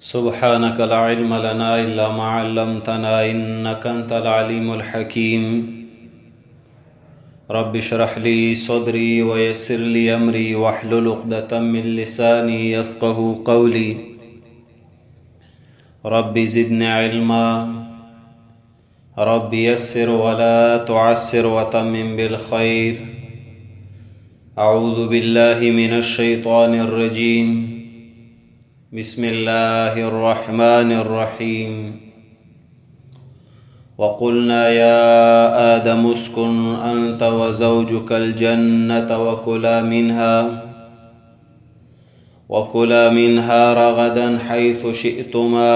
سبحانك لا علم لنا إلا ما علمتنا إنك أنت العليم الحكيم رب اشرح لي صدري ويسر لي أمري واحلل عقدة من لساني يفقه قولي رب زدني علما رب يسر ولا تعسر وتمم بالخير أعوذ بالله من الشيطان الرجيم بسم الله الرحمن الرحيم وقلنا يا آدم اسكن أنت وزوجك الجنة وكلا منها رغدا حيث شئتما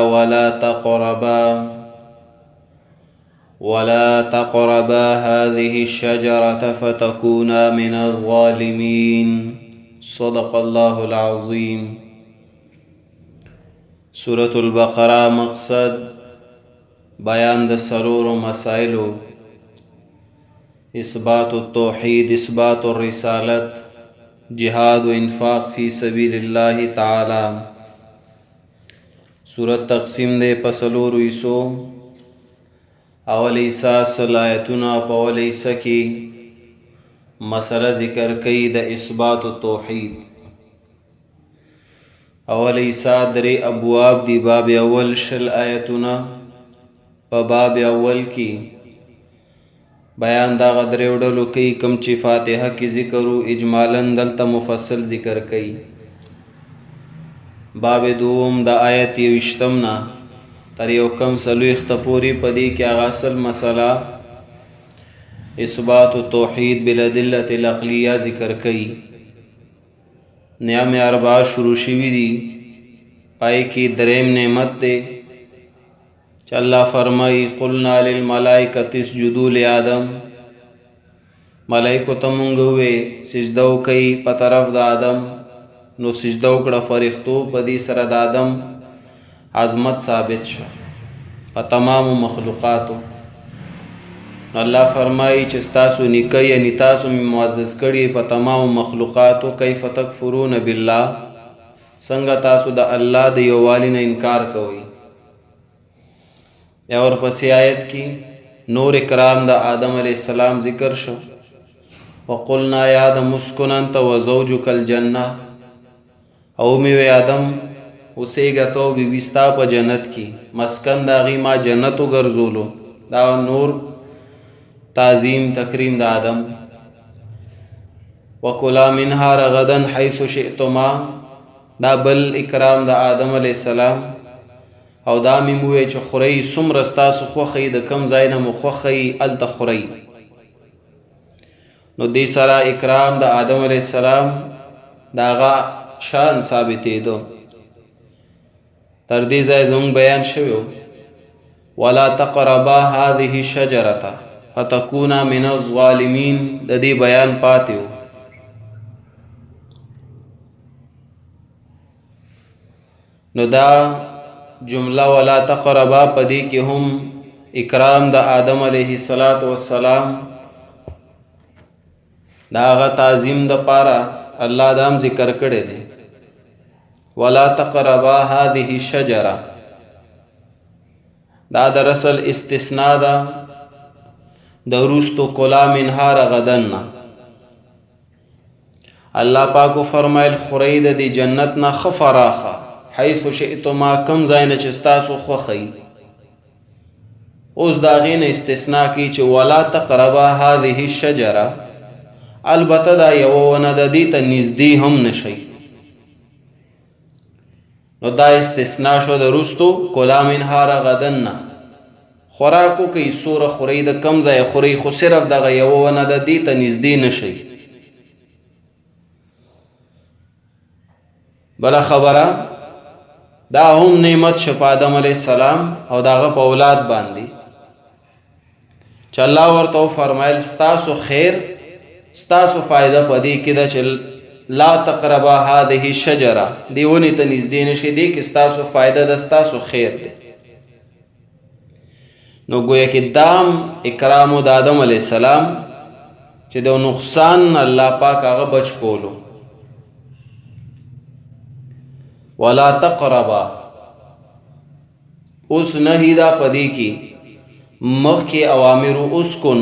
ولا تقربا هذه الشجرة فتكونا من الظالمين صدق الله العظيم. سورة البقرة مقصد بیان د سرور مسائلو: اثبات التوحید، اثبات الرسالت، جهاد و انفاق فی سبیل اللہ تعالی. سورت تقسیم دے پسلور ایسو. اول ایسا صلایتنا پاول ایسا کی مسئلہ ذکر کئی د اثبات التوحید. اول ایسا درے ابواب دی باب اول شل آیتنا پا باب اول کی بیان دا غدر وڈلو کئی کم چی فاتحہ کی ذکرو اجمالاً دلتا مفصل ذکر کئی. باب دوم دا آیت یوشتمنا تر یو کم سلو اختپوری پدی کی اغاصل مسئلہ اثبات التوحید بالادلت العقلیہ ذکر کئی. نعم اربع شروع شوی دی. پائی کی دریم نعمت دے چا اللہ فرمائی قلنا للملائکۃ اسجدوا لآدم، ملائکو تمونگوے سجدو کئی پترف دا آدم. نو سجدو کڑا فرختو پدی سرد آدم عظمت ثابت شو پا تمام مخلوقاتو. نو اللہ فرمائی چستاسو نکی یعنی تاسو می معزز کری پا تمام مخلوقاتو. کیف تکفرون باللہ، سنگا تاسو دا اللہ دا یووالی نا انکار کوئی. یا اور پسی آیت کی نور اکرام دا آدم علیہ السلام ذکر شو. وقلنا یا آدم اسکن انت وزوجک الجنہ، او میوے آدم اسے گتو بی بستا پا جنت کی مسکن دا غیما جنتو گرزولو. دا نور تعظیم تکریم دا آدم. وکلا منہا رغدن حیث شئتما، دا بل اکرام دا آدم علیہ السلام. او دا میموی چه خوری سم رستاسو خوخی دا کم زینم خوخی التا خوری. نو دی سرا اکرام دا آدم علیہ السلام دا غا شان ثابتی دو. تردی زیزم بیان شویو ولا تقربا هذه الشجرة فتکونا من الظالمین. دا دی بیان پاتیو. نو دا جملہ ولا تقربا پدی کی ہم اکرام دا آدم علیہ السلام دا آغا تعظیم دا پارا اللہ دام ذکر کردے دے. ولا تقربا هذه الشجرہ دا دراصل استثناء دا دروستو کلا منہا رغدن. اللہ پاکو فرمائل خورید دی جنتنا خفراخا حیث شئتما، کم زائن چستاسو خوخی. اس داغین استثناء کی چو ولا تقربا هذه الشجرہ، البتہ دا یوونا دا دیتا نزدی ہم نشی. نو دا استثناء شو دا رستو کلا منها رغدن. خوراکو کئی سور خوری دا کم زای خوری خو صرف دا یوونا دا دیتا نزدی نشی. بلا خبرہ دا هم نعمت شپ آدم علیہ السلام او دا غپ اولاد باندی. چا اللہ ورطو فرمائل ستاسو خیر ستاسو فائدہ پا دی کدا چل لا تقربا هذه الشجرہ دیونی تا نزدین شدی کہ ستاسو فائدہ دا ستاسو خیر دے. نو گویا کہ دام اکرامو دا آدم علیہ السلام چی دو نقصان اللہ پاک آغا بچ کولو. ولا تقربا اوس نهی دا پدې کې مخکې اوامر اسکن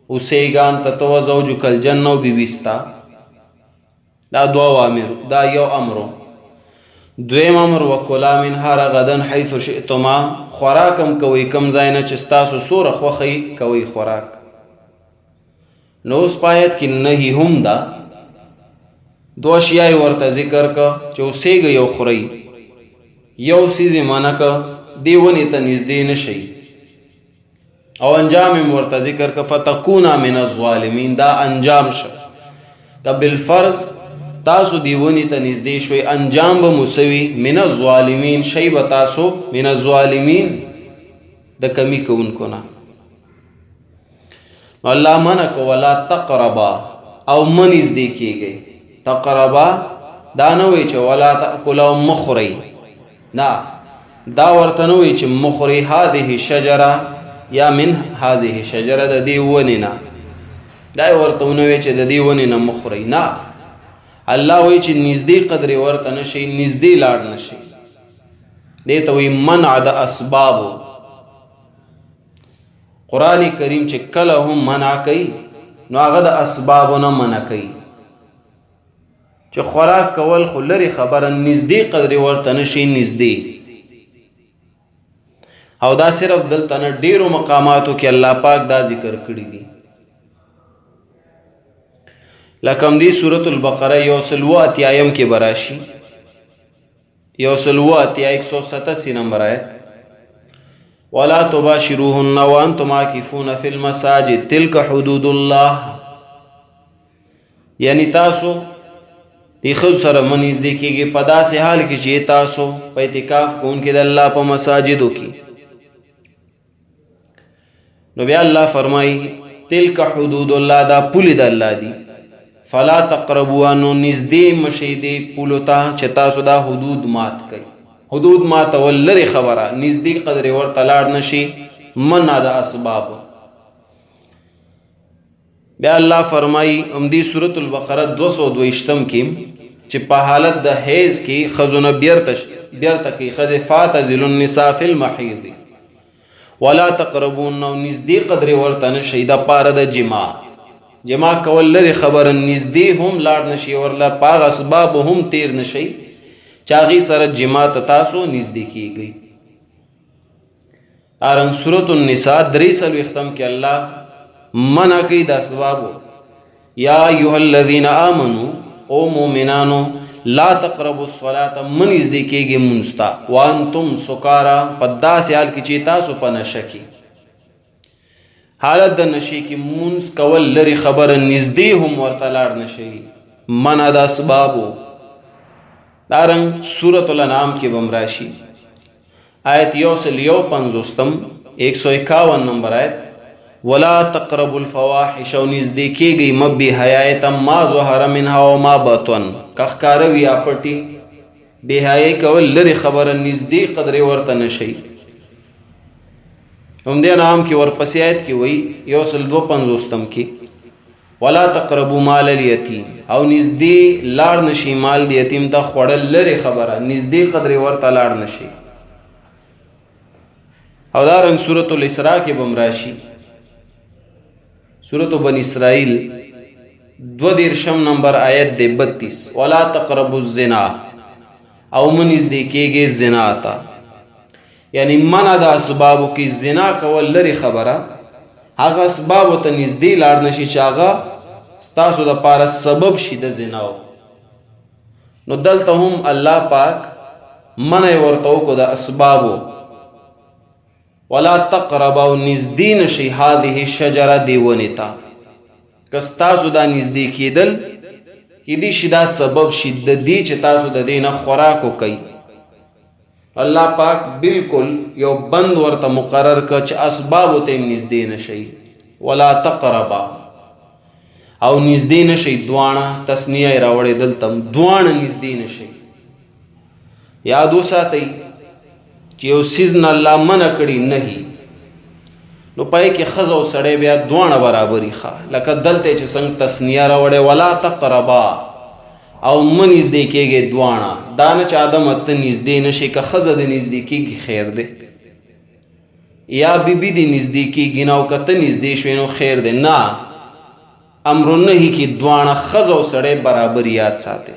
اوسېږه انت تو زوجک الجنه او بیبیستا دا دو اوامر دا یو امر دویم امر وکلا منها رغدا حيث شئتما خوراکم کوي کم ځای نه چې ستاسو سوره خوښي کوي خوراک. نو اوس پایت کې نهی هم دا دو اشیاء ورته ذکر کا چې اوسېږه یو خوري یو سیزی منع کا دیونی ته نږدې نشي او انجام ورته ذکر کا فتکونا من الظالمین دا انجام شه که بالفرض تاسو دیونی ته نږدې شوي انجام به مسوي من الظالمین شی به تاسو من الظالمین د کمی کوونکو نه. الله منع کو ولا تقربا او منځدې کېږئ. تقربا دا نه وایي چې ولا تاکلوا مخورئ نه دا ورته نه وایي چې مخورئ هذه شجره یا من هذه شجره د دې ونې نه دا ورته نه وایي چې د دې ونې نه مخورئ نه الله وایي چې نږدې قدرې ورته نشئ نږدې لاړ نشئ. دې ته وایي منع د اسبابو. قرآن کریم چې کله هم منع کوي نو هغه د اسبابو نه منع کوي چې خوراک کول خو لري خبره نږدې قدرې ورته نشي نږدې. او دا صرف دلته نه ډیرو مقاماتو کې الله پاک دا ذکر کړی دي لکه دی سورة البقره یو سلو اتیایم کې براشي یو سلو اتیا 187 نمبر آیت ولا تباشروهن وانتم عاکفون فی المساجد تلک حدود الله یعنی تاسو دی خود سره منځدې کېږي په داسې حال کې چې تاسو په اعتکاف کوونکي د الله په مساجدو کې. نو بیا الله فرمایي تلک حدود الله دا پولې د الله دي فلا تقربوا نو نږدې مشئ دې پولو ته چې تاسو دا حدود مات کوي. حدود ماتول لرې خبره نږدې قدرې ورته لاړ نشي منع د اسباب. بیا الله فرمایي همدې سورة البقره 222 کې چې په حالت د حیض کې ښځو نه بیرته کوي ښځې فاعتزلوا النساء فی المحیض ولا تقربون نو نږدې قدرې ورته نشئ د پاره د جما کول لري خبره نږدې هم لاړ نشي ورله پاغ اسباب هم تیر نشي چې هغې سره جما ته تاسو نږدې کېږئ. ارن سورة النساء 43 کې الله منع کوي د اسبابو. یا ایها الذین آمنوا او مؤمنانو لا تقربوا الصلاة منځدې کېږئ مونځ ته وانتم سکارا په داسې حال کې چې تاسو په نشه کې حالت د نشي کې مونځ کول لري خبره نږدې هم ورته لاړ نشي منع د اسبابو. دارنګ سورة الانعام کې به هم راشي آیت 151 نمبر آیت ولا تقربوا الفواحش او نږدې کېږئ مه بې حیایۍ ته ما ظهر منها و ما بطن که ښکاره وي یا پټي بې حیایۍ کول لرې خبره نږدې قدرې ورته نشئ. همدې انعام کې ورپسې آیت کې وایي 152 کې ولا تقربوا مال الیتیم او نږدې لاړ نشي مال د یتیم ته خوړل لرې خبره نږدې قدرې ورته لاړ نشي. او دارنګ سورة الاسراء کې به هم راشي سورة بنی اسرائیل 22 نمبر آیت دی 32 ولا تقربوا الزنا او منځدې کېږئ زنا ته یعنی منع د اسبابو کې زنا کول لري خبره هغه اسبابو ته نږدې لاړ نشي چې هغه ستاسو دپاره سبب شي د زناو. نو دلته هم الله پاک منع ورته وکړو د اسبابو. ولا تقربوا نږدې نشئ هذه الشجره دې ونې ته که ستاسو دا نږدې کېدل کیدای شي دا سبب شي د دې چې تاسو د دې نه خوراک وکئ. الله پاک بالکل یو بند ورته مقرر کړ چې اسبابو ته هم نږدې نشئ. ولا تقربا او نږدې نشئ دواړه تسنیه یې راوړې دلته دواړه نږدې نشئ. یاد وساتئ چې یو څیز نه الله منع کړي نهي نو پای کې ښځه او سړی بیا دواړه برابري ښه لکه دلته چې څنګه تسنیه راوړې ولا تقربا او منځدې کېږي دواړه دا نه چې آدم ته نږدې نشي که ښځه د نږدې کېږي خیر دی یا بیبي دې نږدې کېږي نه او که ته نږدې شوې نو خیر دی. نه، امر النهي کې دواړه ښځه او سړی برابر یاد ساتئ.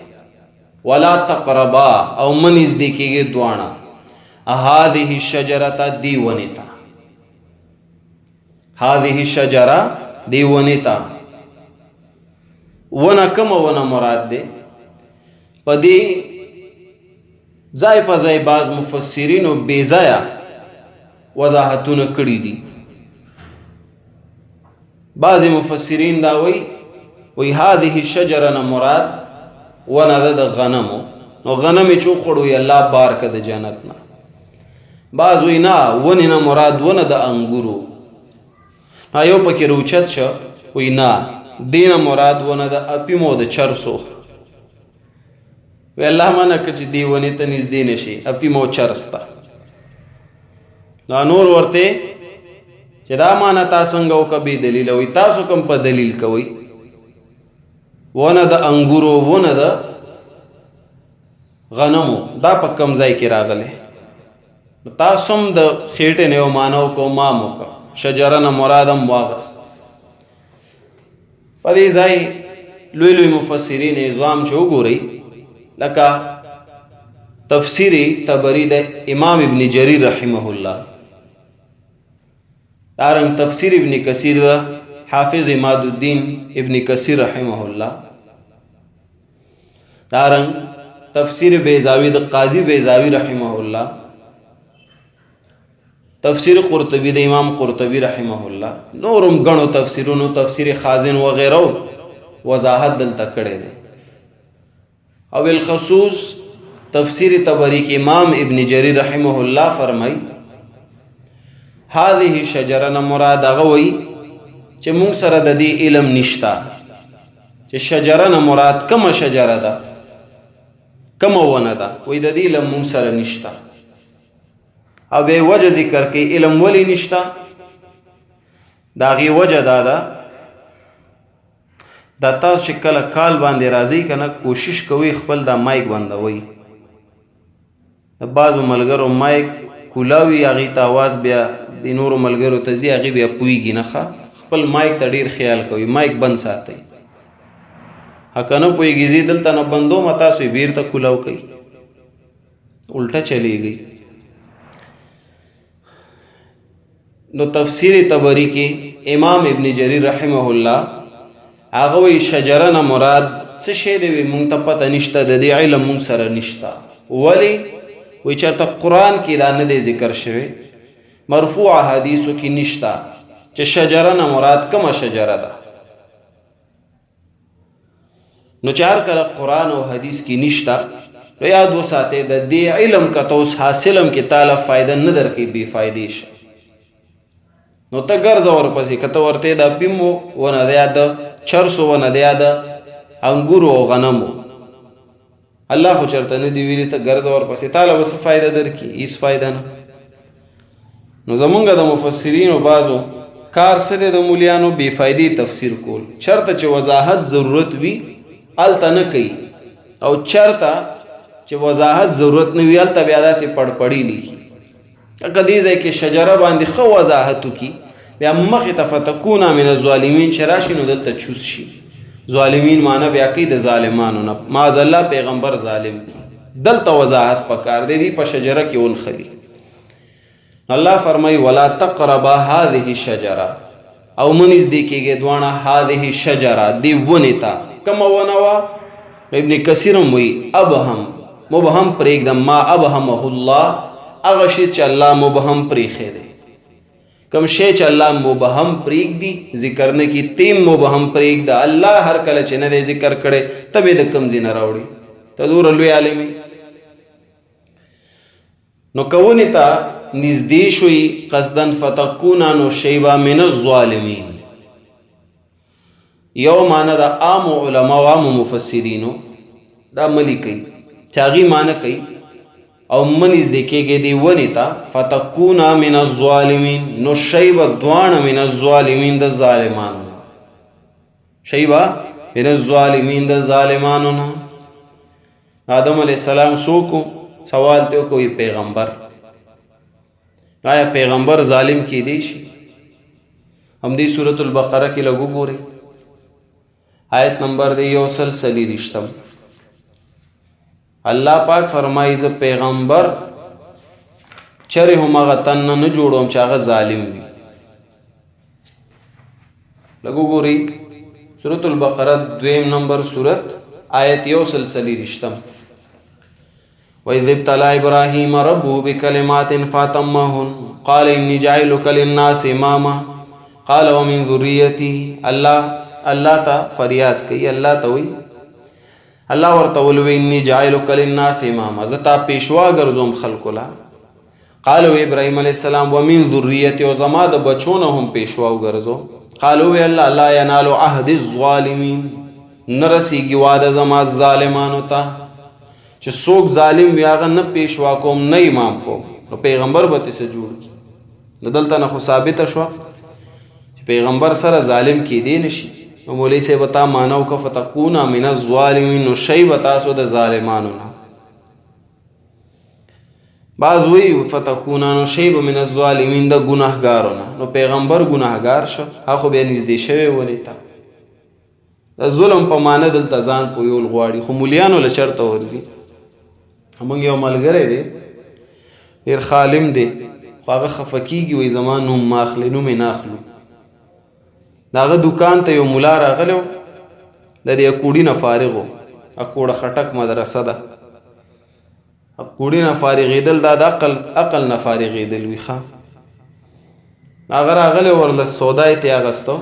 ولا تقربا او مه نږدې کېږي دواړه هذه الشجرة دې ونې ته. هذه الشجره دې ونې ته. ونه کومه ونه مراد دی؟ په دې ځای په ځای بعض مفسرینو بې ځایه وضاحتونه کړي دي. بعضې مفسرین دا وایي هذه الشجره نه مراد ونه ده د غنمو. نو غنم یې چې وخوړ وایي الله بار که د جنت نه. بعض وایي نه، ونې نه مراد ونه د انګورو. یو پکې روچت شه وایي نه، دې نه مراد ونه د اپیمو د چرسو. وی الله منع که چې دې ونې ته نږدې نه شي، افیم او چرس ته. نور ورته چې دا معنی تا څنګه وکړه بې دلیله. وایي تاسو کوم په دلیل کوئ؟ ونه د انګورو، ونه د غنمو، دا په کوم ځای کې راغلی؟ تاسو هم د خېټې نه یو معنی وکړو، ما هم وکړه، شجره نه مراد هم واغست. په دې ځای لوی لوی مفسرین اعظام چې وګورئ، لکه تفسیر طبری د امام ابن جریر رحمه الله، دارنګ تفسیر ابن کثیر د حافظ عماد الدین ابن کثیر رحمه الله، دارنګ تفسیر بیضاوی د قاضی بیضاوی رحمه الله، تفسیر قرطبی د امام قرطبی رحمه الله، نورم غنو تفسیرونو، تفسیر خازن وغیرہ وضاحت دلته کړی دی. او بالخصوص تفسیر طبری کې امام ابن جریر رحمه الله فرمای هذه شجره نه مراد هغه وایي چې مونږ سره د دې علم نشته چې شجره نه مراد کومه شجره ده، کومه ونه ده. وایي د دې علم مونږ سره نشته. او به وجه ذکر کوي علم ولی نشته. د هغې وجه دا ده دا تاسو چې کله کال باندې راځئ که نه، کوشش کوئ خپل دا مایک بندوئ. د بعضو ملګرو مایک کولاوي، هغې ته آواز بیا د نورو ملګرو ته ځي، هغې بیا پوهېږي نه. ښه، خپل مایک ته ډېر خیال کوئ، مایک بند ساتئ. که نه پوهېږي زه دلته نه بندوم، تاسو یې بیرته کولاو کوئ، الټه چلیږئ. نو تفسیر طبری کې امام ابن جریر رحمه الله هغه وایي شجره نه مراد څه شی دی؟ وایي مونږ ته پته نشته، د دې علم مونږ سره نشته. ولې؟ وایي چېرته قرآن کې دا نه دی ذکر شوی، مرفوع حدیثو کې نشته چې شجره نه مراد کومه شجره ده. نو چې هر کله قرآن او حدیث کې نشته، نو یاد وساتئ د دې علم که ته اوس حاصلم کې تاله فایده نه درکوي، بې فایدې شه. نو ته ګرځه ورپسې، که ته ورته د پیمو ونه ده یا د چرسو ونه ده یا د انګورو او غنمو، الله خو چېرته نه دي ویلي، ته ګرځه ورپسې، تاله به څه فایده درکړي؟ هېڅ فایده نه. نو زمونږ د مفسرینو بعضو کار څه دی؟ د مولیانو بې فایدې تفسیر کول. چېرته چې وضاحت ضرورت وي هلته نه کوي، او چېرته چې وضاحت ضرورت نه وي هلته بیا داسې پړپړي لیکي. که دې ځای کې شجره باندې ښه وضاحت وکړي، بیا مخې ته فتکون من الظالمین چې راشي نو دلته چوس شي. ظالمین معنی بیا کوي د ظالمانو نه، معاذ الله پیغمبر ظالم دی. دلته وضاحت پکار دی، دی په شجره کې ونښلي. الله فرمایي ولا تقربا هذه الشجره، او مه نږدې کېږئ دواړه هذه الشجره، دې ونې ته. کومه ونه وه؟ ابن کثیر هم وایي ابهم، مبهم پرېږدم، ما ابهمه الله، هغه شی چې الله مبهم پرېښی دی. کوم شی چې الله مبهم پرېږدي ذکر نه کړي، تیم مبهم پرېږده. الله هر کله چې نه دی ذکر کړی، ته به د کوم ځای نه راوړي؟ ته دومره لوی عالم یې. نو که ونې ته نږدې شوي قصدن فتکونا، نو شی به من الظالمین. یو معنی د عامو علما او عامو مفسرینو دا ملی کوي چې هغې معنی کوي او منیز دیکھے دی ونی تا فتکونا من الظالمین، نو شیبا دوانا من الظالمین دا ظالمانونا، شیبا من الظالمین دا ظالمانونا. آدم علیہ السلام سوکو سوال تیو کوئی پیغمبر، آیا پیغمبر ظالم کیدی شي؟ همدې سورة البقره کې لږ وګورئ، آیت نمبر دی 140. الله پاک فرمایي زه پیغمبر چرې هم هغه تن نه جوړوم چې هغه ظالم وي. لږ وګورئ سورة البقره 2 نمبر سورت آیت 140. وَإِذِ ابْتَلَىٰ إِبْرَاهِيمَ رَبُّهُ بِكَلِمَاتٍ فَأَتَمَّهُنَّ قَالَ إِنِّي جَاعِلُكَ لِلنَّاسِ إِمَامًا قَالَ وَمِن ذُرِّيَّتِي. الله ته فریاد کوي، الله ته وایي، الله ورته وویل إِنِّي جَاعِلُكَ لِلنَّاسِ إِمَامًا، زه تا پیشوا ګرځوم خلکو له. قال ابراهیم علیه السلام ومن ذریتی، او زما د بچو نه هم پیشوا وګرځو. قالو وی الله لا ینال عهد الظالمین، نه رسیږي واده زما ظالمانو ته، چې څوک ظالم وي هغه نه پیشوا کوم نه امام کوم. نو پیغمبر به څه جوړ کړي؟ نو دلته نه خو ثابته شوه چې پیغمبر سره ظالم کیدی نشي. نو مولوی صاحب تا مانو که فتکونا من الظالمین، نو شی به تاسو د ظالمانو نه. بعض وی فتکونا نو شی به من الظالمین د ګناهګارو نه. نو پیغمبر ګناهګار شو، هغه بیا نږدې شوی ولې ته د ظلم په معنی دلته ځان پویول غواړي. خو مولیانو له چرته ورځي. موږ یو ملګری دی ډېر خالم دی، خو هغه خفه کېږي وایي زما نوم ما اخلي، نوم یې نه اخلو. د هغه دوکان ته یو ملا راغلی و، د دې اکوړي نه فارغ و. اکوړه خټک مدرسه ده. اکوړي نه فارغېدل دا د عقل نه فارغېدل وي. ښه هغه راغلی ورله سودا یې ترې اخیسته،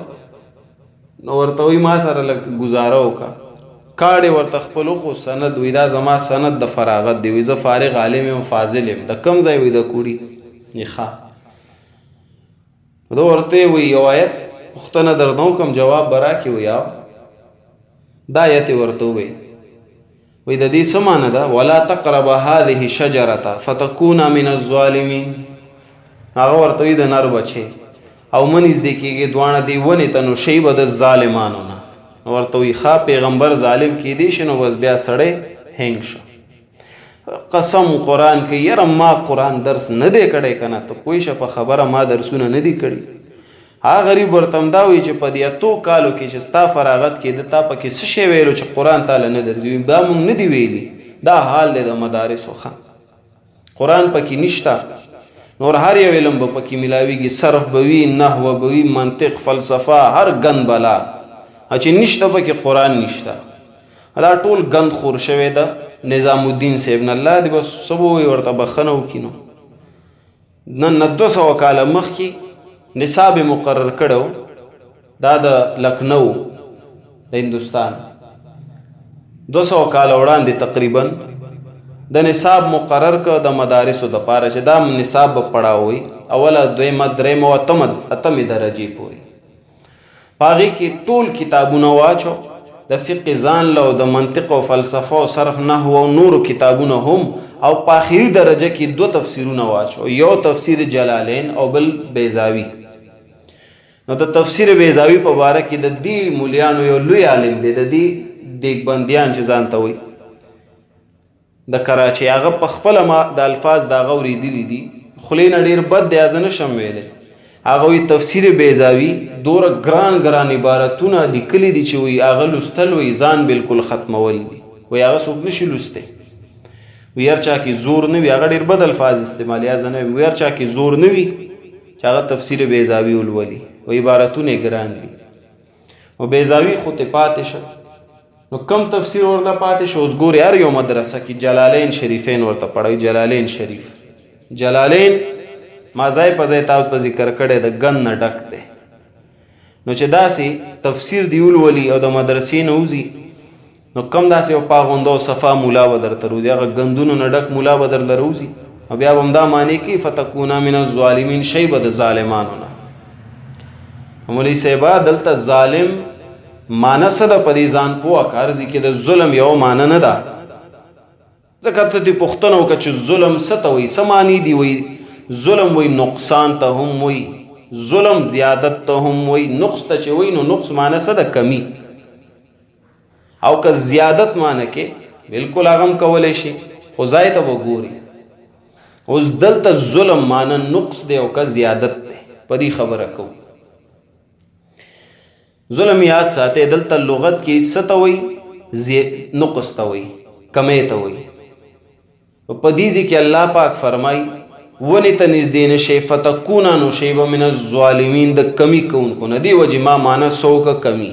نو ورته وایي ما سره لږ ګزاره وکړه. کاډ یې ورته خپل خو سند وي دا زما سند د فراغت دی. وایي زه فارغ عالم یم فاضل یم. د کوم ځای وایي د کوړي؟ ښه دا ورته وایي یو آیت پوښتنه درنه وکړم جواب به راکړې. وایي دا آیت یې ورته ووایي، وایي د دې څه معنی ده؟ ولا تقرب هذه الشجرة فتكونا من الظالمین. هغه ورته وایي د نر بچی او مه نږدې کېږي دواړه دې ونې ته، نو شی به د ظالمانو نه. ورته وایي ښه پیغمبر ظالم کیدی شي، نو بس بیا سړی هینګ شو. قسم قرآن کوي یاره ما قرآن درس نه دی کړی که نه، ته پوه شه په خبره ما درسونه نه دي کړي. هغه غریب ورته همدا وایي چې په دې اتو کالو کې چې ستا فراغت کېده تا پکې څه شی ویلو چې قرآن تاله نه درځي؟ دا مونږ نه دی ویلي، دا حال دی د مدارسو. ښه قرآن پکې نشته، نور هر یو علم به پکې ملاویږي، صرف به وي، نحوه به وي، منطق، فلسفه، هر ګند بلا. چې نشته پکې قرآن نشته. دا ټول ګند خور شوی ده. نظام الدین صاحب نه الله دې بس څه به وایي ورته بخښنه وکړي. نو نن 200 کاله مخکې نصاب مقرر کړو، دا د لکھنؤ د هندوستان 200 کاله وړاندې تقریبا د نصاب مقرر کړ د مدارسو دپاره چې دا نصاب به پړاوي اوله دویمه دریمه او اتمې درجې پورې. په هغې کې ټول کتابونه واچو، د فقه ځان له د منطق او فلسفه او صرف نحو او نورو کتابونه هم، او په آخري درجه کې 2 تفسیرونه واچو، یو تفسیر جلالین او بل بیضاوي. نو د تفسیر بیضاوي په باره کې د دې مولیانو یو لوی عالم دی، د دې دیګبندیان چې ځان ته وایي د کراچۍ، هغه په خپله ما د الفاظ د هغه اورېدلي دي، خولې نه ډېر بد دی زه نشم ویلی. هغه وایي تفسیر بیضاوي دوره ګران عبارتونه لیکلي دي چې وایي هغه لوستل وایي ځان بالکل ختمول دي. وایي هغه څوک نشي لوستی. وایي هر چا کې زور نه وي، هغه ډېر بد الفاظ استعمالي، زه نه ویم. وایي هر چا کې زور نه وي چې هغه تفسیر بیضاوي ولولي. وایي عبارتونه یې ګران دي. نو بیضاوي خو ته پاتې شه، نو کم تفسیر ورته پاتې شو؟ اوس ګورې هر یو مدرسه کې جلالین شریفین ورته پړوي. جلالین شریف، جلالین ما ځای په ځای تاسو ته ذکر کړی د ګند نه ډک دی. نو چې داسې تفسیر دی ولولي او د مدرسې نه وځي، نو کم داسې یو پاغونده او صفا مولا به درته روځي، هغه ګندونو نه ډک مولا به درله روځي، او بیا به همدا معنی کوي فتکونا من الظالمین، شی به د ظالمانو نه. مولوي صاحبه دلته ظالم معنی څه ده؟ په دې ځان پوه که عرضي کې د ظلم یو معنی نه ده. ځکه ته دې پوښتنه وکړه چې ظلم څه ته وایي، څه معنی دي؟ وایي ظلم وایي نقصان ته هم وایي، ظلم زیادت ته هم وایي. نقص ته چې وایي نو نقص معنی څه ده؟ کمی. او که زیادت معنی کې بالکل هغه هم کولی شي، خو ځای ته به ګوري. اوس دلته ظلم معنی نقص دی او که زیادت دی، په دې خبره کوو. ظلم یاد ساته دلته لغت کې څه ته وایي؟ نقص ته وایي، کمی ته وایي. په دې ځای کې الله پاک فرمایي ونې ته نږدې نه شئ فتکونا نو شئ به من الظالمین، د کمی کوونکو نه. دې وجې ما معنی څه کمی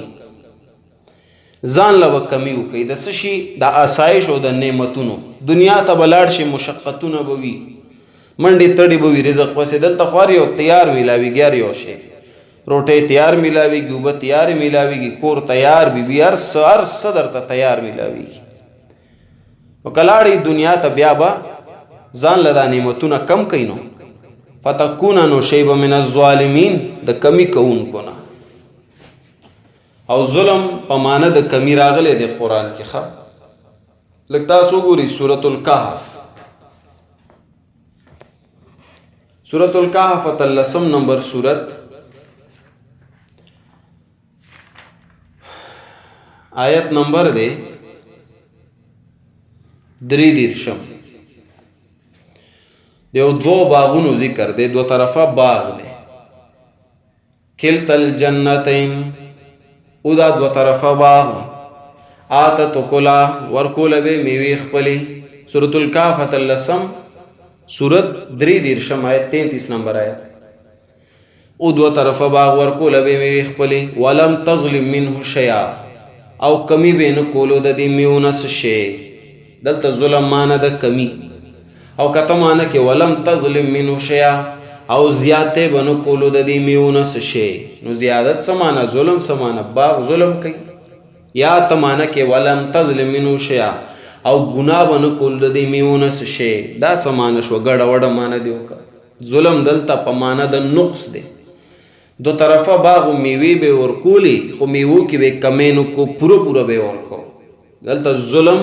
ځان له به کمی وکړئ د څه شي؟ د آسایش او د نعمتونو. دنیا ته به لاړ شي، مشقتونه به وي، منډې تړې به وي، رزق پسې. دلته خو هر یو تیار میلاویږي، هر یو شی روټۍ تیار میلاویږي، اوبه تیار میلاویږي، کور تیار بي هر څه درته تیار میلاویږي. نو که لاړئ دنیا ته بیا به ځان له دا نعمتونه کم کوئ. نو فتکونا نو شئ به من الظالمین، د کمی کوونکو نه. او ظلم په معنی د کمی راغلی دی قرآن کې. ښه لږ تاسو وګورئ سورة الکهف. سورة الکهف 13 نمبر سورت، آیت نمبر دی 33. دیو دو باغونو ذکر دی، دو طرفه باغ دی. کلتا الجنتین، او دا دو طرفه باغ. آتت کلا، ورکول بے میوی خپلی. سورة الکهف 13 سورت 33 آیت 33 نمبر آیت. او دو طرفه باغ ورکول بے میوی خپلی. ولم تظلم منه شیئا، او کمی بے نکولو د دی میونس شی. دلته ظلم معنی د کمی، او کته معنی کې ولم تظلم منه شیئا، او زیاته بنو کولو د دی میونس شی. نو زیادت څه معنی؟ ظلم څه معنی؟ باغ ظلم کوي. یا ته معنی کې ولم تظلم منه شیئا، او ګناه بنو کول د دی میونس شی. دا څه معنی شو؟ ګډه وډه معنی دی وکړه. ظلم دلته په معنی د نقص دی. دو طرفه باغ میوې به ورکولی، خو میوو کې به کمی نو کو، پوره به ورکو. دلته ظلم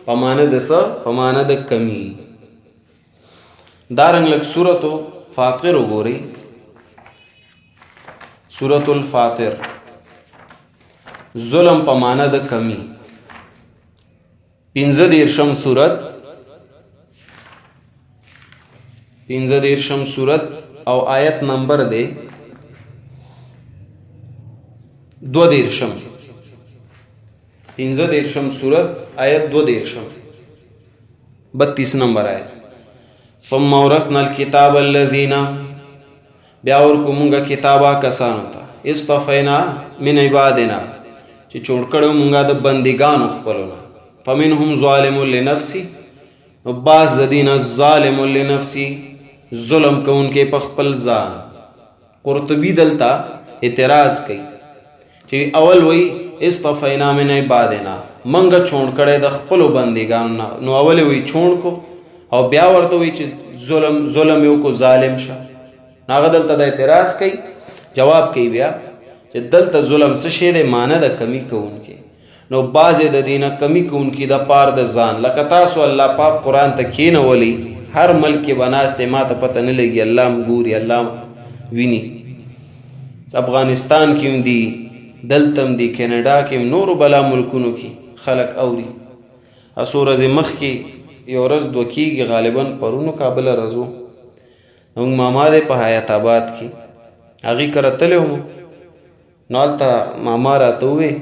په معنی د څه؟ په معنی د کمی. دارنګ لږ سورة فاطر وګورئ. سورة الفاطر ظلم په معنی د کمی. 15 سورت، 15 سورت او آیت نمبر دی 22. 15 سورت آیت 22، 32 نمبر آیت. ثم ورثنا الكتاب الذين، بیا ورکو مونږه کتابه کسانو ته، اصطفینا من عبادنا، چې چوڼ کړو مونږه د بندګانو خپلونه. فمنهم ظالم لنفسي، نو بعض د دین ظالم لنفسي، ظلم کوونکې په خپل ځان. قرطبي دلته اعتراض کوي چې اول وی اصطفینا من عبادنا، مونږه چوڼ کړی د خپلو بندګانو نه. نو اول وی چوڼ کو، او بیا ورته وی چې ظلم یو کو، ظالم شه. هغه دلته د اعتراض کوي، جواب کوي بیا چې دلته ظلم څه شی دی؟ معنی د کمی کوونکی. نو بعضې د دینه کمی کوونکي د پار د ځان. لکه تاسو الله پاک قرآن ته کښېنولئ، هر ملک کې به ناست ما ته پته نه لګي، الله م ګوري، الله ویني. افغانستان کې هم دي، دلته هم دي، کینیډا کې هم، نورو بلا ملکونو کې خلک اوري. څو ورځې مخکې یو ورځ دوه کېږي، غالبا پرونو کابله رځو، زموږ ماما دی په حیات آباد کې، هغې کره تللی وم. نو هلته ماما راته ووې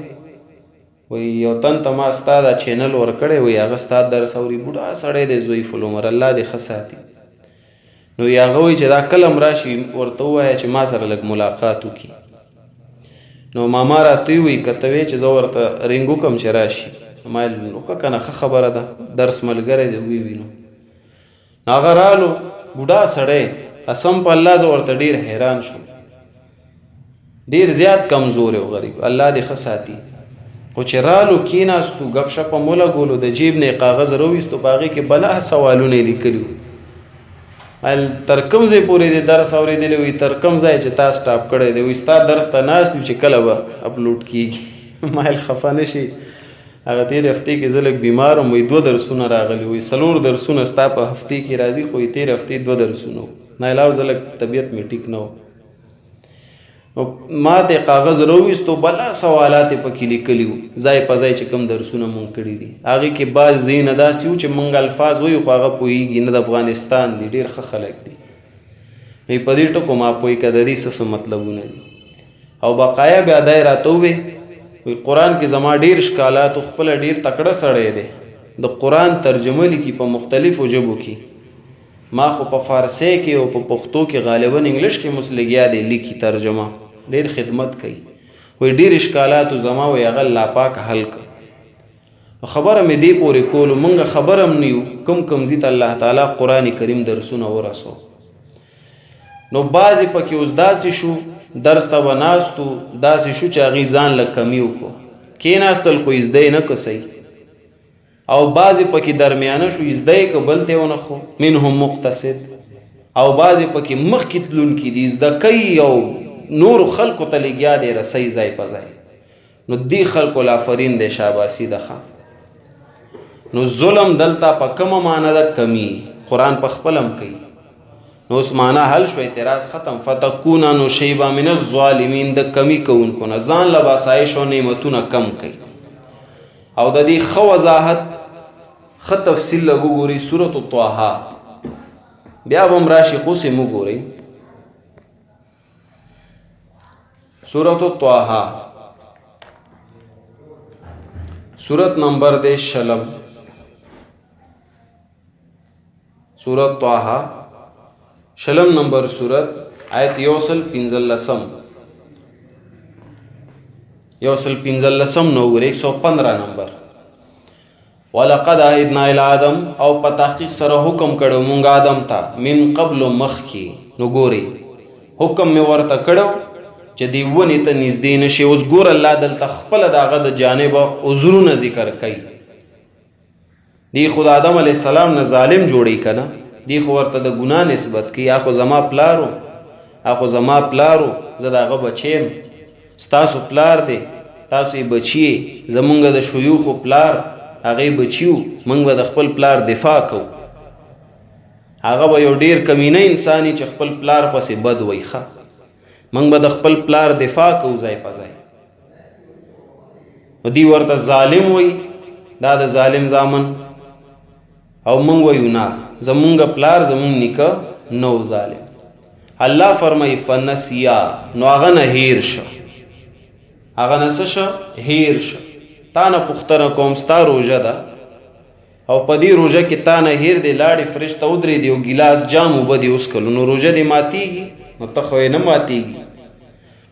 وی یو تن ته ما ستا دا چینل ورکړی، وی هغه ستا درس اوري، بوډا سړی دی، ضعیف العمر، الله دې ښه ساتي. نو هغه وایي چې دا کله م راشي ورته ووایه چې ما سره لږ ملاقات وکړي. نو ماما راته ووایي که ته وایې چې زه ورته رینګ وکړم چې راشي، ما ویل وکړه که نه، ښه خبره ده، درس ملګری دی ووینو. نو هغه رالو، بوډا سړی، قسم په الله زه ورته ډېر حیران شوم، ډېر زیات کمزور او غریب، الله دې ښه ساتي. خو چې رالو کېناستو، ګپ شپ مو لګولو، د جیب نه یې کاغذ راویستو، په هغې کې بلا سوالونه یې لیکلي وو. ویل تر کوم ځای پورې دې درس اورېدلی؟ وي تر کوم ځای چې تا سټاپ کړی دی. وایي ستا درس ته ناست یو چې کله به اپلوډ کېږي. ما ویل خفه نه شي، هغه تېرې هفتې کې زه لږ بیمار وم، وایي 2 درسونه راغلي، وایي 4 درسونه ستا په هفتې کې راځي، خو یې تېرې هفتې 2 درسونه وو. ما ویل او زه لږ طبیعت مې ټیک نه و. ما ته کاغذ راوویستو بلا سوالات یې پکې لیکلي وو ځای په ځای چې کوم درسونه مونږ کړي دي هغې کې بعض ځایونه داسې وو چې مونږ الفاظ وایو خو هغه پوهېږي نه د افغانستان دي ډېر ښه خلک دي وایي په دې ټکو ما پوهې که د دې څه مطلبونه دي او بقایا بیا دا یې راته ووې وایي قرآن کې زما ډېر اشکالاتو خپله ډېر تکړه سړی دی د قرآن ترجمه لیکي په مختلفو ژبو کې ما خو په فارسی کې او په پښتو کې غالبا انګلیش کې مس لګیا دی لیکي ترجمه ډېر خدمت کوي وایي ډېر اشکالاتو زما وایي هغه الله پاک حل کړ خبره مې دې پورې کولو مونږ خبر هم نه یو کوم ځي ته الله تعالی قرآن کریم درسونه ورسو نو بعضې پکې اوس داسې شو درس ته به ناستو داسې شو چې هغې ځان لږ کمی وکړو کېناستل خو یې زده یې نه که صحیح او بعضې پکې درمیانه شو زده یې که بل ته یې ونښو منهم مقتصد او بعضې پکې مخکې تلونکي دي زده کوي او نورو خلکو ته لګیا دی رسۍ ځای په ځای نو دې خلکو لافرین دی شاباسي ده نو ظلم دلته په کومه معنه ده کمی قرآن په خپل هم کوي نو اوس معنی حل شو اعتراض ختم فتکونا نو شیبا من الظالمین د کمی کوونکو نه ځان له باسایش او نعمتونه کم کوي او د دې ښه وضاحت ښه تفصیل لږ وګورئ سورة طه بیا به هم راشي خو سې وګورئ سورة طه سورت نمبر دے شلم سورت طه شلم نمبر سورت آیت یوصل پنزلسم نوور 115 نمبر ولقد عهدنا الى آدم او په تحقیق سره حکم کړو مونږ آدم ته من قبل مخکې نو ګوري حکم می ورته کړو چې دی ونې ته نږدې نشي اوس ګور الله دلته خپله د هغه د جانبه عذرونه ذکر کوي دی خو د آدم علیه السلام نه ظالم جوړی که نه دی خو ورته د ګناه نسبت کوي اخو زما پلارو زه د هغه بچی یم ستاسو پلار دی تاسو یې بچي زمونږ د شیوخو پلار هغې بچیو موږ به د خپل پلار دفاع کوو هغه به یو ډېر کمینه انساني چې خپل پلار پسې بد وایي ښه موږ به د خپل پلار دفاع کوو ځای په ځای نو دی ورته ظالم وایي دا د ظالم زامن او موږ وایو نه زمونږ پلار زمونږ نیکه نو ظالم الله فرمایي فنسیا نو هغه نه هیر شه هغه نه څه شه هیر شه تا نه پوښتنه کوم ستا روژه ده او په دې روژه کې تا نه هیر دی لاړې فرش ته ودرېدې او ګیلاس جام اوبه دې وڅښلو نو روژه دې ماتېږي نو ته خو یې نه ماتېږي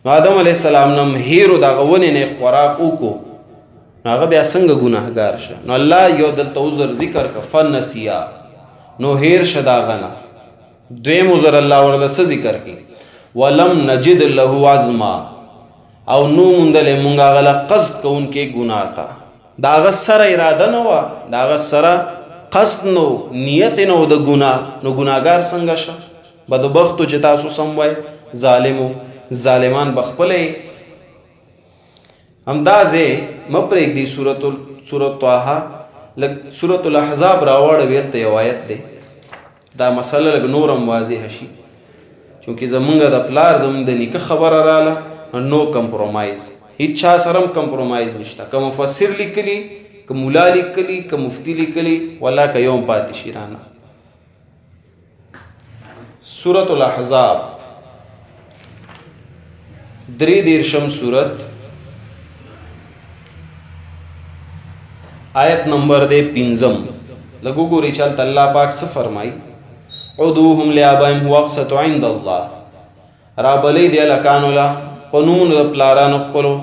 نو آدم علیه السلام نه هیرو دغه ونې نه خوراک وکړو نو هغه بیا څنګه ګناهګار شه نو الله یو دلته عذر ذکر که فنسیا نو هیر شه د هغه نه دویم عذر الله ورله څه ذکر کړي ولم نجد له عزما او نو موندلې مونږ هغه له قصد کوونکې ګناه ته د هغه سره اراده نه وه د هغه سره قصد نو نیت نه و د ګناه نو ګناهګار څنګه شه بدبختو چې تاسو سم وای ظالمان به خپله همدا ځای مه پرېږدي سورت طه لږ سورت الاحزاب راوړه بیرته یو آیت دی دا مسله لږ نور هم واضحه شي چونکې زمونږ د پلار زمونږ د نیکه خبره راله نو کمپرومایز هیڅ چا سره هم کمپرومایز نشته که مفسر لیکلي که مولا لیکلي که مفتی لیکلي والله که یو هم پاتې شي رانه سورة الاحزاب 33 سورت آیت نمبر دے 5 لگو گوری چلتا اللہ پاک سے فرمائی عدوهم لآبائم هو اقسط عند اللہ رابلی دی لکانو لا پنون دا پلاران اخپلو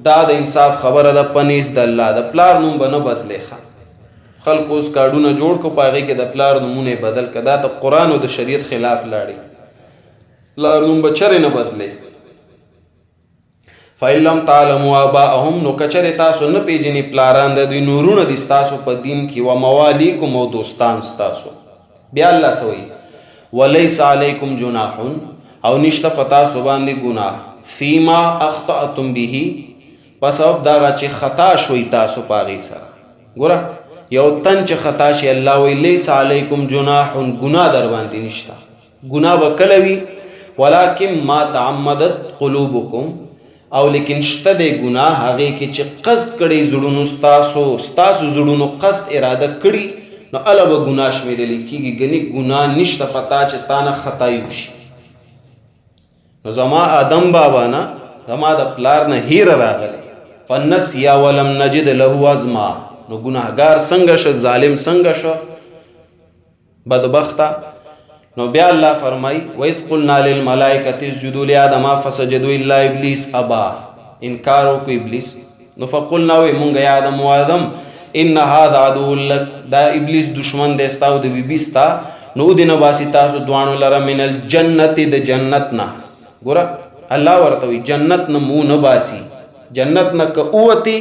دا دا انصاف خبر دا پنیس دا اللہ دا پلار نوم بنا بدلے خلق اوس کارډونه جوړ کو پاغي کې د پلار نمونه بدل کدا ته قران او د شریعت خلاف لاړی پلار نوم بچره نه بدلې فإلم تعلموا آباءهم نو کچره تاسو نه پیژنې پلاران د دوی نورونه دي تاسو په دین کې و موالیکم او دوستان تاسو بیا الله سوی وليس علیکم جناح او نشته پتا سو باندې ګناه فيما اخطأتم به پس او دا چې خطا شوي تاسو پاغي سره ګوره یو تن چې خطا شي الله وی لیس علیکم جناح گناه در باندې نشته گناه وکلوي ولکن ما تعمدت قلوبکم او لیکن شته دی ګناه هغې کې چې قصد کړی زړونو ستاسو زړونو قصد اراده کړي نو اله به ګناه شمیرلی کېږي ګنې ګناه نشته پتا چې تا نه خطایي وشي نو زما آدم بابا نه زما د پلار نه هیره راغلی فنسیا ولم نجد له عزما نو ګناهګار څنګه شه ظالم څنګه شه بدبخته نو بیا الله فرمای وَإِذْ قُلْنَا لِلْمَلَائِكَةِ اسْجُدُوا لِآدَمَ فَسَجَدُوا إِلَّا إِبْلِيسَ أَبَى انکار وکړ ابلیس نو فقلنا وی مونږ یا آدم و آدم ان هذا عدو لك دا ابلیس دشمن دی ستا او د بیبي ستا نو دې نه باسي تاسو دواړو لره من الجنت د جنت نه ګوره الله ورته وی جنت نه مو نه باسي جنت نه که اوتي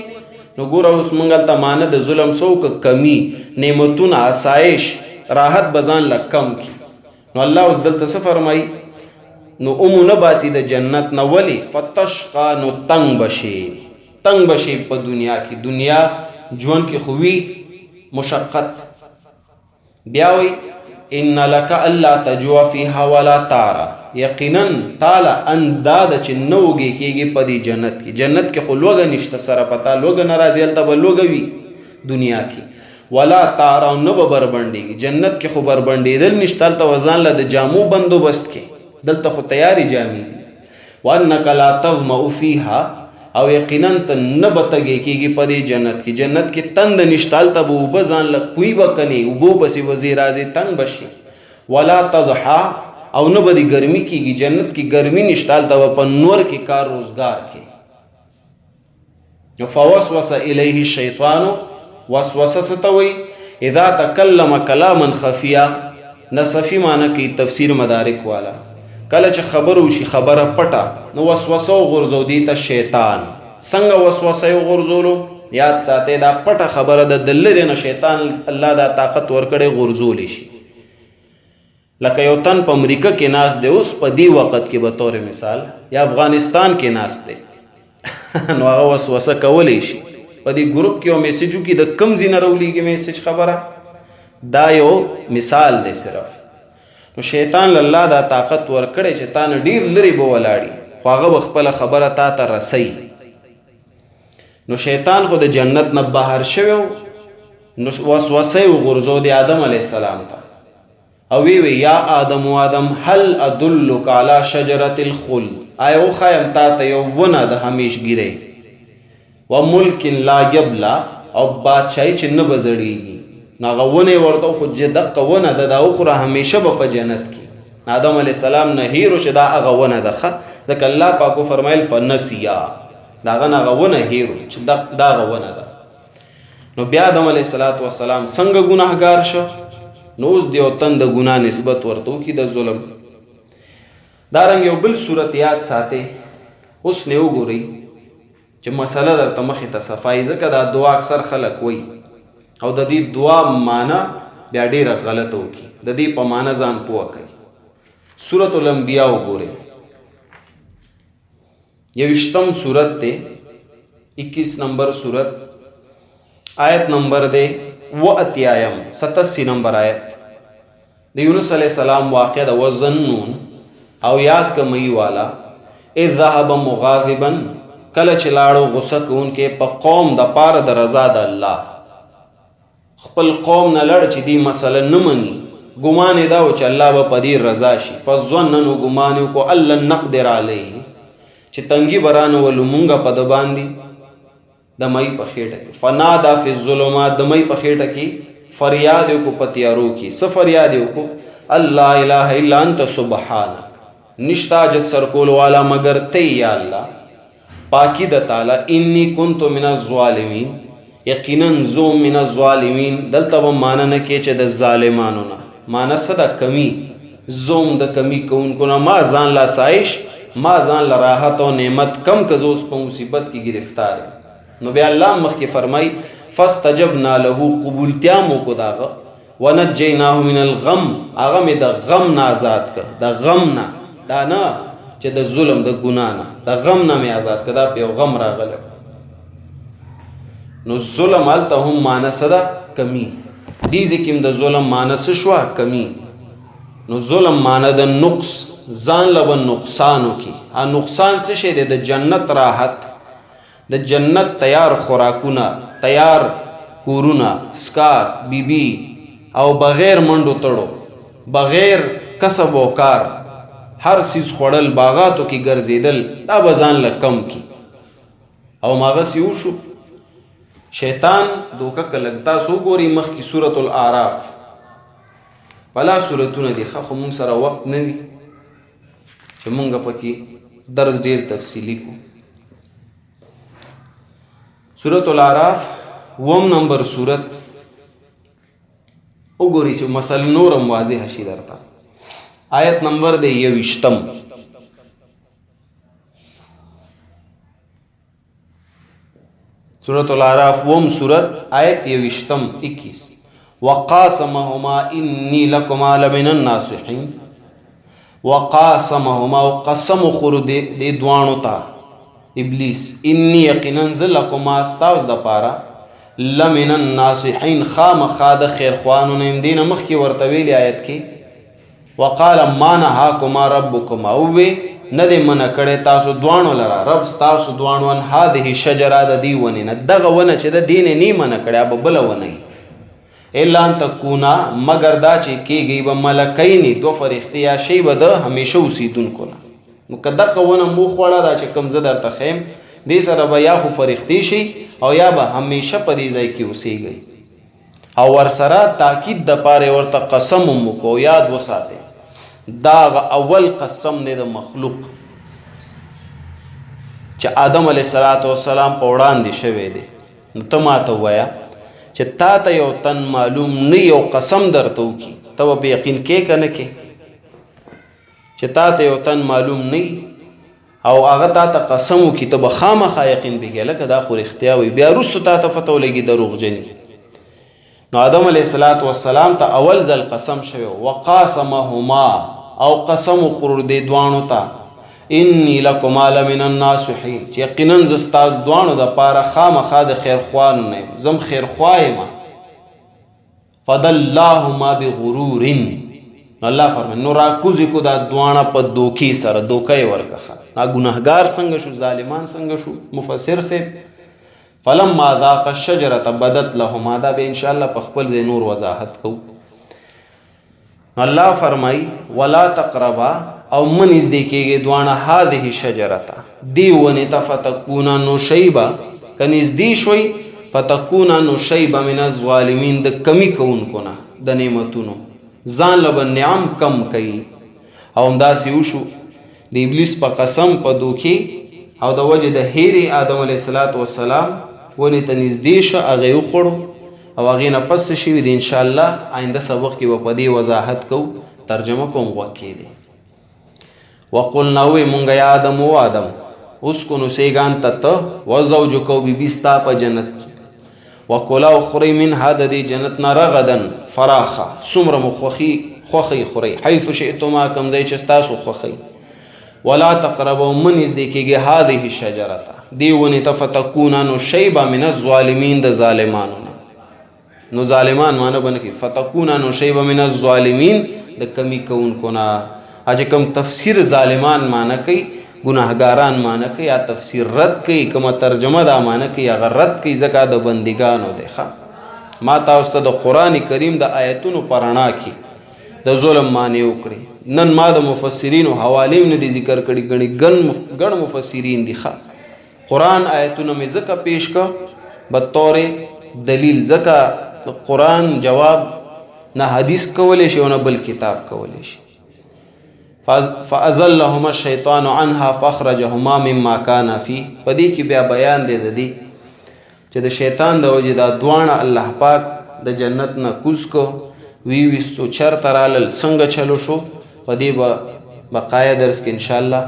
نو ګوره اوس مونږ ته مانه د ظلم سو که کمی نعمتونه آسایش راحت بزان لکم کی نو الله اوس دلته څه فرمایي نو امو نه باسي د جنت نه ولي فتشقا نو تنگ بشي په دنیا کې دنیا ژوند کې خوي مشقت بیا وی ان لك الا تجوع فيها ولا تارا یقینا تعالی انداد چې نوږي کېږي په دې جنت کې خو لوګه نشته سره پتا لوګه ناراضي الته به لوګه وي دنیا کې ولا تارا نو به بربندېږي جنت کې خو بربندېدل نشته الته وزان له د جامو بندوبست کې دلته خو تیاری جامې دي وانک لا تظمأ فيها او یقینا ته نه به تږی کېږي په دې جنت کې تند نشته الته به اوبه ځان له کوی به کنې اوبو پسې وځي راځي تنګ بشي ولا تضحا او نه به دې ګرمي کېږي جنت کې ګرمي نشته الته به په نور کې کار روزګار کې فوسوس الیه الشیطان وسوسه ستوي اذا تکلم کلاما خفیا نصفی معنی کې تفسیر مدارک والا کله چې خبر وشي خبره پټه نو وسوسه غرزو دی ته شیطان څنګه وسوسه غرزولو یاد ساتي دا پټه خبره د دلری نه شیطان الله دا طاقت ورکړي غرزول شي لکه یو تن په امریکا کې ناس دی اوس په دی وخت کې به تور مثال یا افغانستان کې ناس دی نو هغه وسوسه کولی شي په دې ګروپ کې یو میسیجو کې د کم ځینه راولېږي میسیج خبره دا یو مثال دی صرف نو شیطان الله دا طاقت ورکړي چې تا نه ډیر لري به ولاړي خو هغه به خپله خبره تا ته رسوي نو شیطان خو د جنت نه بهر شوی نو وسوسه یې وغورځو د آدم علیه السلام ته او وی یا آدم هل ادلک علی شجرة الخلد آیا وښایم تا ته یو ونه د همیشګیرۍ و ملک لا یبلا او بادشاهي چې نه به زړېږي نو هغه ونې ورته خو چې دقه ونه ده دا وخوره همیشه به په جنت کې آدم علیه السلام نه هیرو چې دا هغه ونه ده ښه ځکه الله پاک وفرمیل فنسیا د هغه نه هغه ونه هیرو چې دا هغه ونه ده نو بیا آدم علیه السلام څنګه ګناهګار شو نو اوس د یو تن د ګناه نسبت ورته وکړي د ظلم دارنګ یو بل صورت یاد ساتئ اوس نه وګورئ چې مسله درته مخې ته صفایي ځکه دا دعا اکثر خلک وایي او د دې دعا معنا بیا ډېره غلطه وکړي د دې په معنا ځان پوه کوي سورة الانبیاء وګورئ 21 سورت دی 21 نمبر سورت آیت نمبر دی 87 نمبر آیت د یونس علیہ السلام واقع د وظنون او یاد کمی والا اذ ذهب مغاضبا کله چې لاړو غصه کوونکې په قوم د پاره د رضا د الله خپل قوم نه لړ چې دی مسله نه مني ګمان دا و چې الله به په دې رضا شي فظنن ګمان کو الله نقدر علیه چې تنګي برانه ولومونګه په د باندې د مې په خېټه کې فنادا فی الظلمات د مې په خېټه کې فریاد کو پتیارو کې څه فریاد کو الله اله الا انت سبحانك نشتا جت سر کول والا مگر ته یا الله پاکی د تعالی انی کنت من الظالمین یقینا زو من الظالمین دلته و معنا نه کې چې د ظالمانو نه معنا صدا کمی زوم د کمی کوونکو نه ما ځان لا سایش ما ځان لا راحت او نعمت کم کزوس په مصیبت کې گرفتار نو بیا الله مخکې فرمای فاستجبنا له قبولتیا مو کو داغه ونجیناه من الغم هغه مې د غم نه آزاد کړ د غم نه دا نه چې د ظلم د ګنا نه د غم نه مې آزاد کړ دا په یو غم راغله نو ظلم الته هم مانس ده کمی دې ځکه د ظلم مانس شو کمی نو ظلم معنی د نقص ځان له به نقصان وکړي. نقصان څه شی دی؟ د جنت راحت، د جنت تیار خوراکونه، تیار کورونه، سکاک، بیبي، او بغیر منډو تړو، بغیر کسب و کار، هر سیز خوړل، باغاتو کې ګرځېدل، دا به ځان له کم کی. او ماغسې وشو. شیطان دوکه که لږ تاسو وګورئ مخکې سورة الاعراف، بلا سورتونه دي ښه، خو مونږ سره وخت نه وي چې مونږ پکې درس ډېر تفصیلي کړو. سورة الاعراف 1 نمبر سورت وګورئ چې مسله نورم واضحه شي درته. آیت نمبر دی 21. سورة الاعراف 1 سورت آیت 21. وقاسمهما انی لکما لمن الناصحین. وقاسمهما قسم خور دی دوانو تا ابلیس، انی یقینا ز لکما استاوس د پارا لمن الناصحین خامخا د خیر خوانو نیم. دین مخکې ورته ویلي آیت کې وقال ما نهاکما ربکما، اووی نه دی منع کړی تاسو دوانو لره رب ستاسو دوانو ان هذه شجره د دې ونې نه، دغه ونه چې د دې نه منع کړی به بله ونه الا ان تکونا مگر دا چې کېږي به ملکینې دو فرښتې یا شی به د همیشه اوسېدونکو نه. نو که دغه ونه مو خوړه دا چې کوم زه درته ښیم دې سره به یا خو فرښتې شي او یا به همیشه په دې ځای کې اوسېږئ. او ورسره تاکید دپاره ورته قسم هم وکړو، یاد وساتئ دا اول قسم دی د مخلوق چې آدم علیه السلام په وړاندې شوی دی. نو ته ماته ووایه چې تا ته یو تن معلوم نه یو قسم درته وکړي، ته به په یقین کې که نه کې؟ چې تا ته یو تن معلوم نه او هغه تا ته قسم وکړي ته به خامخا یقین پکې لکه دا خو رښتیا وي، بیا وروستو تا ته پته ولګي دروغجني. نو آدم علیه السلام ته اول ځل قسم شوی وقاسمهما او قسم خور دی دوانو ته انی لکما لمن الناصحین چې یقینا زه ستاسو دوانو دپاره خامخا د خیرخوانو نه یم، زم خیرخوا یم. فدلاهما بغرور، نو الله فرمایي نو راکوزې کو دا دوانه په دوکې سره، دوکه یې ورکړه. نا ګنهګار څنګه شو، ظالمان څنګه شو؟ مفسر صاحب فلما ذاق الشجرة بدت لهما، دا به انشاءالله په خپل ځای نور وضاحت کوو. الله فرمایي ولا تقربا او من نږدې کېږئ دوانه هذه شجرته دې ونې ته فتکونا نو شیبه، که نږدې شوئ فتکونا نو شیبه من الظالمین د کمی کوونکو نه د نعمتونو، ځان له به نعم کم کوي. او همداسې وشو د ابلیس په قسم په دوکې او د وجې د هیرې آدم علیه السلام ونې ته نږدې شه، هغه یې وخوړو او هغې نه پس څه شوي دي انشاءالله آینده سبق کې به په دې وضاحت کوو، ترجمه کوم غوږ کېدی. وقلنا وی مونږ یا آدم و آدم اسکن اوسېږه انته ته وزوجک او بیبي ستا په جنت کې، وکلا او خورئ منها د دې جنت نه رغدن فراخه، څومره مو خوښئ خورئ، حیث شئتما کوم ځای چې ستاسو خوښئ. ولا تقربوا من نږدې کېږئ هذه الشجرة دې ونې ته فتکونا نو شیبه من الظالمین د ظالمانو نه. نو ظالمان معنی به نه کوي، فتکونا نو شیبه من الظالمین د کمی کوونکو نه. چې کوم تفسیر ظالمان معنی کوي، ګناهګاران معنی کوي، یا تفسیر رد کوي، کومه ترجمه دا معنی کوي هغه رد کوي ځکه د بندګانو دی. ښه ما تاسو ته د قرآن کریم د آیتونو په رڼا کې د ظلم معنی وکړي. نن ما د مفسرینو حوالې هم نه دي ذکر کړي، ګڼ مفسرین دي. ښه قرآن آیتونه مې ځکه پیش کړه بطور دلیل، ځکه قرآن جواب نه حدیث کولی شي او نه بل کتاب کولی شي. فازلهما الشیطان عنها فاخرجهما مما كان فيه، په دې کې بیا بیان دی د دې چې د شیطان د وجې دا دواړه الله پاک د جنت نه کوز کو، ویستو چرته رالل، څنګه چلو شو، په دې به بقایا درس کې انشاءالله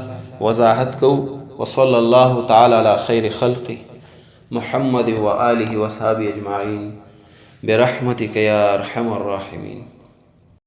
وضاحت کوو. وصلی الله تعالی علی خیر خلقه محمد و آله و صحابه اجمعین برحمتک یا ارحم الراحمین.